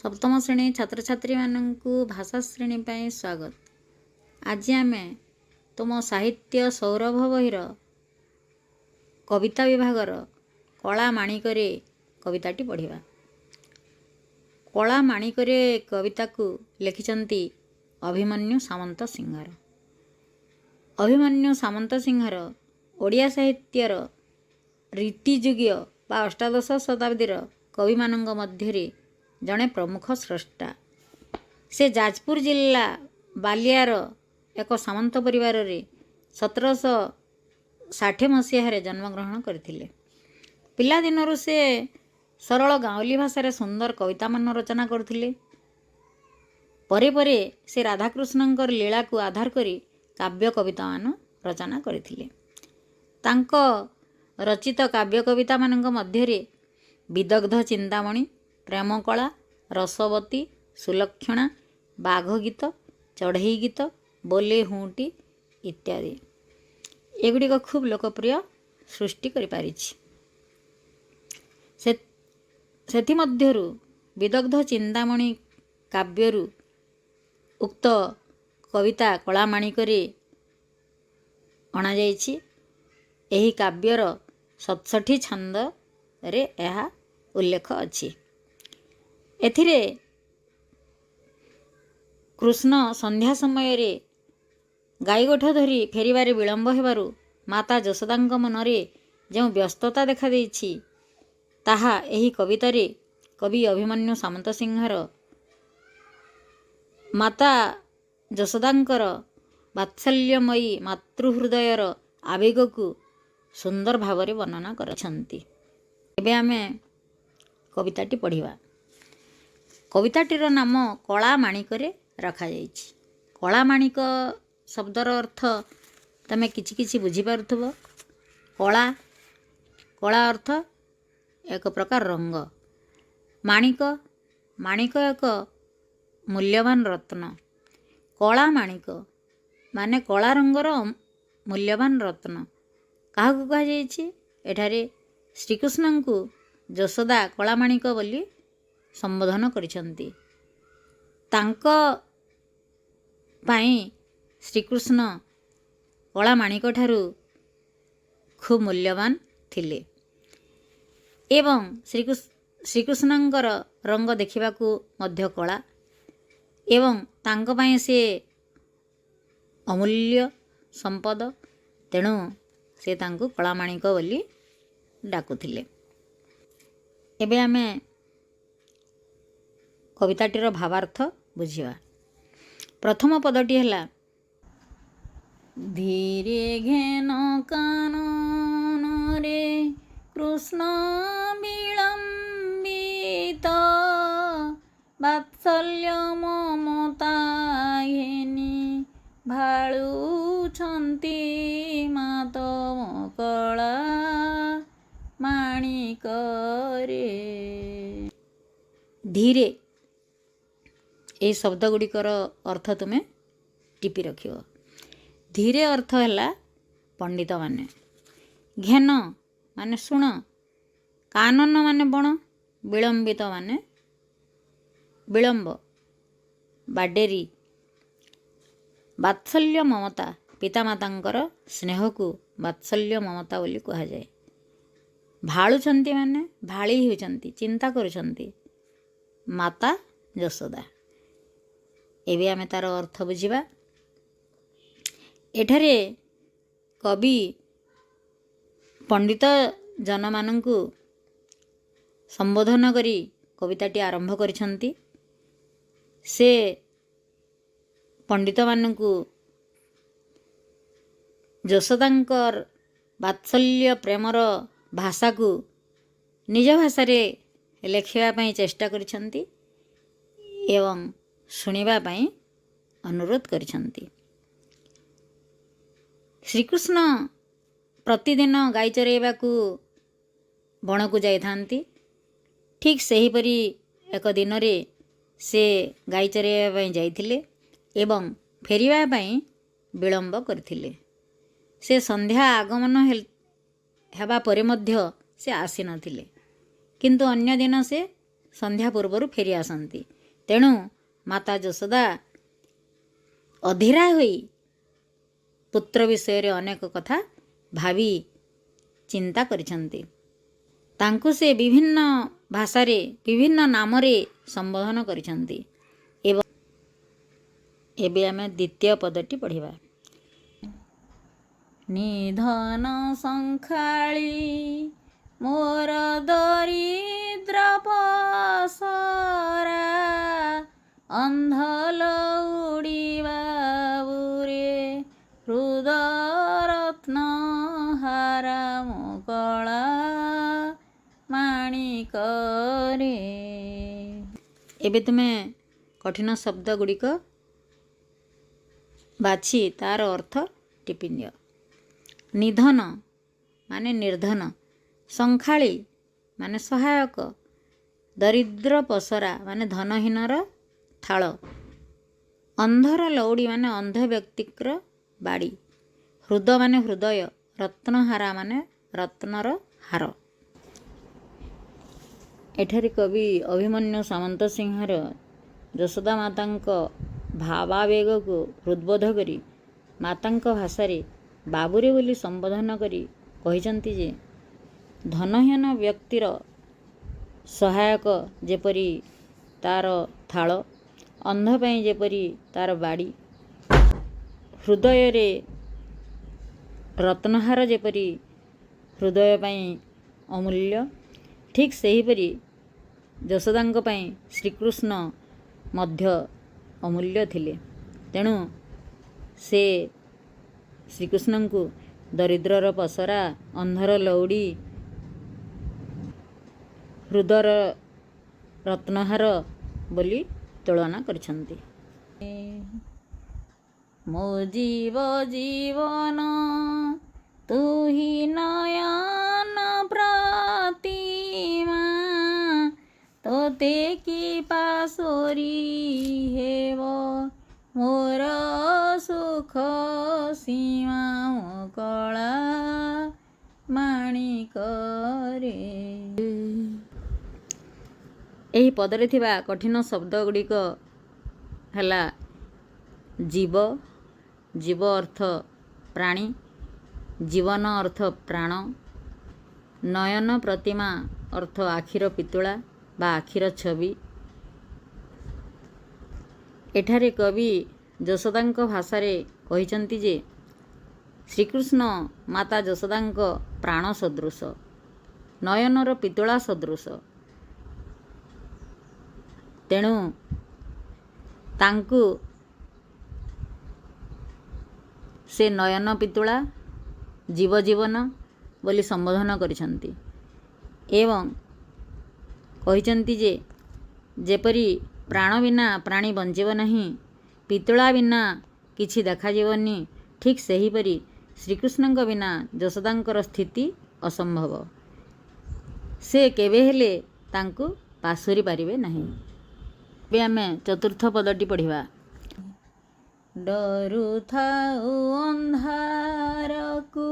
सप्तम श्रेणी छात्र छात्री माननकु भाषा श्रेणी पाई स्वागत। आज आमे तुम साहित्य सौरभ बहिर कविता विभागर कला माणिकरे कविताटी पढ़िबा। कला माणिकरे कविता को लिखिचंती अभिमन्यु सामंत सिंहार। अभिमन्यु सामंत सिंहार ओडिया साहित्यर रीतिजुगीय बा अष्टादश शताब्दीर कवि मानंग मध्यरे जड़े प्रमुख स्रष्टा। से जाजपुर जिला बालियार एक सामंत परिवार रे 1760 मसीह जन्मग्रहण करथिले। पिला दिनरु से सरल गाँवली भाषा सुंदर कविता मान रचना करथिले। परे परे से राधाकृष्णंकर लीला को आधार करी काव्य कविता मान रचना करथिले। तांको रचित काव्य कविता मानंग मध्यरे विदग्ध चिंतामणि, प्रेमकला, रसवती, सुलक्षणा, बाघ गीत, चढ़ई गीत, बोले हुंटी इत्यादि एगुड़िक खूब लोकप्रिय सृष्टि करि पारिछि। सेथिमध्यरु विदग्ध चिंतामणि काव्यरु उक्त कविता कला माणिकरे अणा जाइछि। एही काव्यर 67 छंद रे एहा उल्लेख अछि। एथिरे कृष्ण संध्या समय रे गाई गोठ धरी फेरिबारे विलंब हेबारु माता यशोदांक मनरे जो व्यस्तता देखा देइछि ताहा एही कवितारे कवि अभिमन्यु सामंत सिंहार माता यशोदांकर वात्सल्यमयी मातृहृदयर आवेग को सुंदर भावरे वर्णना करछंती। एबे आमे कविताटी पढ़िबा। कविताटीर नाम कला माणिकरे रखा जाइछि। कला माणिक शब्दर अर्थ तमे किछि किछि बुझी पारुथबो। कला कला अर्थ एक प्रकार रंग। माणिक माणिक एक मूल्यवान रत्न। कला माणिक माने कला रंगर मूल्यवान रत्न काहाकु कहा जाइछि। एठारे श्रीकृष्ण को यशोदा कला माणिक बोली संबोधन करिसंती। तांको पाई श्रीकृष्ण कला माणिक ठारू खूब मूल्यवान थिले एवं श्रीकृष्णंकर रंग देखिबाकू मध्य कला एवं तांको पाई से अमूल्य संपद। तेणु से तांको कला माणिक बोली डाकुथिले। एबे आमे कविताटीर भावार्थ बुझिबा। प्रथम पदटी हला धीरे घेन कानन रे कृष्ण विलंबित वात्सल्य ममता घेनी भाळुछंती मातम कला माणिक रे। धीरे ए शब्द गुड़िकर अर्थ तुम्हें टिपि रखियो। धीरे अर्थ है पंडित माने। घेन माने शुण, कानन माने बण, विलंबित माने विलंब बाडेरी। वात्सल्य ममता पितामातांकर स्नेह को वात्सल्य ममता बोली कहा जाए। भाळुछंती माने भाळी होइछंती, चिंता करुछंती माता यशोदा। एबे आमे तार अर्थ बुझिबा। एठारे कवि पंडित जन मानंकु संबोधन करी कविताटी आरंभ करिछंती। से पंडित मानंकु यशोदांकर वात्सल्य प्रेमर भाषा को निज भाषा रे लेखिबा पई चेष्टा करिछंती एवं सुनिबा पई अनुरोध करिछंती। श्रीकृष्ण प्रतिदिन गाई चरेबा को बण को जाई थांती। ठीक सही परी एक दिन रे से गाई चरेबा पई जाइथिले एवं फेरिबा पई विलंब करथिले। से संध्या आगमन हेबा परे मध्य से आसी नथिले, किंतु अन्य दिन से संध्या पूर्वर फेरी आसंती। ତେଣୁ ମାତା ଯଶୋଦା ଅଧୀରା ହୋଇ ପୁତ୍ର ବିଷୟରେ ଅନେକ କଥା ଭାବି ଚିନ୍ତା କରିଛନ୍ତି। ତାଙ୍କୁ ସେ ବିଭିନ୍ନ ଭାଷାରେ ବିଭିନ୍ନ ନାମରେ ସମ୍ବୋଧନ କରିଛନ୍ତି। ଏବେ ଆମେ ଦ୍ୱିତୀୟ ପଦଟି ପଢ଼ିବା। ନିଧନ ସଂଖାଳି ମୋର ଦରିଦ୍ର ପସରା, ଅନ୍ଧ ଲଉଡ଼ିବା ବୁରେ ହୃଦ ରତ୍ନ ହାରା କଳା ମାଣିକରେ। ଏବେ ତୁମେ କଠିନ ଶବ୍ଦ ଗୁଡ଼ିକ ବାଛି ତାର ଅର୍ଥ ଟିପି ନିଅ। ନିଧନ ମାନେ ନିର୍ଧନ, ସଂଖାଳି ମାନେ ସହାୟକ, ଦରିଦ୍ର ପସରା ମାନେ ଧନହୀନର ଥାଳ, ଅନ୍ଧର ଲଉଡ଼ି ମାନେ ଅନ୍ଧ ବ୍ୟକ୍ତିର ବାଡ଼ି, ହୃଦ ମାନେ ହୃଦୟ, ରତ୍ନହାରା ମାନେ ରତ୍ନର ହାର। ଏଠାରେ କବି ଅଭିମନ୍ୟୁ ସାମନ୍ତ ସିଂହାର ଯଶୋଦା ମାତାଙ୍କ ଭାବାବେଗକୁ ହୃଦବୋଧ କରି ମାତାଙ୍କ ଭାଷାରେ ବାବୁରେ ବୋଲି ସମ୍ବୋଧନ କରି କହିଛନ୍ତି ଯେ ଧନହୀନ ବ୍ୟକ୍ତିର ସହାୟକ ଯେପରି ତାର ଥାଳ, ଅନ୍ଧ ପାଇଁ ଯେପରି ତାର ବାଡ଼ି, ହୃଦୟରେ ରତ୍ନହାର ଯେପରି ହୃଦୟ ପାଇଁ ଅମୂଲ୍ୟ, ଠିକ୍ ସେହିପରି ଯଶୋଦାଙ୍କ ପାଇଁ ଶ୍ରୀକୃଷ୍ଣ ମଧ୍ୟ ଅମୂଲ୍ୟ ଥିଲେ। ତେଣୁ ସେ ଶ୍ରୀକୃଷ୍ଣଙ୍କୁ ଦରିଦ୍ରର ପସରା, ଅନ୍ଧର ଲଉଡ଼ି, ହୃଦର ରତ୍ନହାର ବୋଲି ତୁଳନା କରିଛନ୍ତି। ମୋ ଜୀବ ଜୀବନ ତୁହି ନୟନ ପ୍ରତିମା, ତୋତେ କି ପାଶୋରି ହେବ ମୋର ସୁଖ ସୀମା କଳା ମାଣିକରେ। ଏହି ପଦରେ ଥିବା କଠିନ ଶବ୍ଦ ଗୁଡ଼ିକ ହେଲା ଜୀବ, ଜୀବ ଅର୍ଥ ପ୍ରାଣୀ, ଜୀବନ ଅର୍ଥ ପ୍ରାଣ, ନୟନ ପ୍ରତିମା ଅର୍ଥ ଆଖିର ପିତୁଳା ବା ଆଖିର ଛବି। ଏଠାରେ କବି ଯଶୋଦାଙ୍କ ଭାଷାରେ କହିଛନ୍ତି ଯେ ଶ୍ରୀକୃଷ୍ଣ ମାତା ଯଶୋଦାଙ୍କ ପ୍ରାଣ ସଦୃଶ, ନୟନର ପିତୁଳା ସଦୃଶ। ତେଣୁ ତାଙ୍କୁ ସେ ନୟନ ପିତୁଳା, ଜୀବଜୀବନ ବୋଲି ସମ୍ବୋଧନ କରିଛନ୍ତି ଏବଂ କହିଛନ୍ତି ଯେ ଯେପରି ପ୍ରାଣ ବିନା ପ୍ରାଣୀ ବଞ୍ଚିବ ନାହିଁ, ପିତୁଳା ବିନା କିଛି ଦେଖାଯିବନି, ଠିକ୍ ସେହିପରି ଶ୍ରୀକୃଷ୍ଣଙ୍କ ବିନା ଯଶୋଦାଙ୍କର ସ୍ଥିତି ଅସମ୍ଭବ। ସେ କେବେ ହେଲେ ତାଙ୍କୁ ପାଶୋରି ପାରିବେ ନାହିଁ। ଏବେ ଆମେ ଚତୁର୍ଥ ପଦଟି ପଢ଼ିବା। ଡରୁଥାଉ ଅନ୍ଧାରକୁ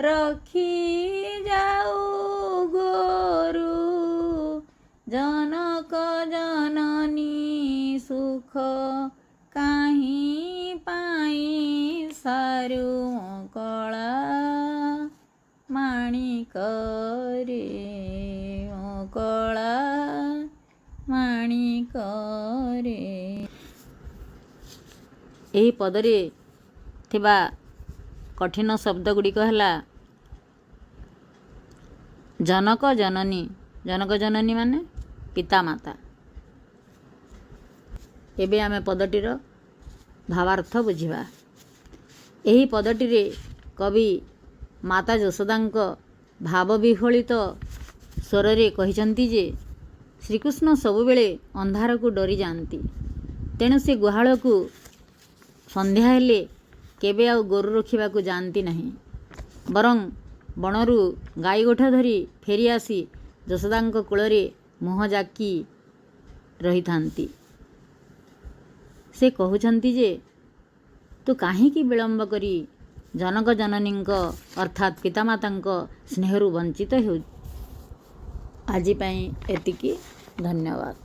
ରଖି ଯାଉ ଗୋରୁ, ଜନକ ଜନନୀ ସୁଖ କାହିଁ ପାଇଁ ସାରୁ କଳା ମାଣିକରେ, କଳା ମାଣିକରେ। ଏହି ପଦରେ ଥିବା କଠିନ ଶବ୍ଦ ଗୁଡ଼ିକ ହେଲା ଜନକ ଜନନୀ, ଜନକ ଜନନୀ ମାନେ ପିତାମାତା। ଏବେ ଆମେ ପଦଟିର ଭାବାର୍ଥ ବୁଝିବା। ଏହି ପଦଟିରେ କବି ମାତା ଯଶୋଦାଙ୍କ ଭାବବିହ୍ୱଳିତ ସ୍ୱରରେ କହିଛନ୍ତି ଯେ ଶ୍ରୀକୃଷ୍ଣ ସବୁବେଳେ ଅନ୍ଧାରକୁ ଡରି ଯାଆନ୍ତି। ତେଣୁ ସେ ଗୁହାଳକୁ ସନ୍ଧ୍ୟା ହେଲେ କେବେ ଆଉ ଗୋରୁ ରଖିବାକୁ ଯାଆନ୍ତି ନାହିଁ, ବରଂ ବଣରୁ ଗାଈ ଗୋଠ ଧରି ଫେରି ଆସି ଯଶୋଦାଙ୍କ କୂଳରେ ମୁହଁ ଜାକି ରହିଥାନ୍ତି। ସେ କହୁଛନ୍ତି ଯେ ତୁ କାହିଁକି ବିଳମ୍ବ କରି ଜନକ ଜନନୀଙ୍କ ଅର୍ଥାତ୍ ପିତାମାତାଙ୍କ ସ୍ନେହରୁ ବଞ୍ଚିତ ହେଉ। ଆଜି ପାଇଁ ଏତିକି, ଧନ୍ୟବାଦ।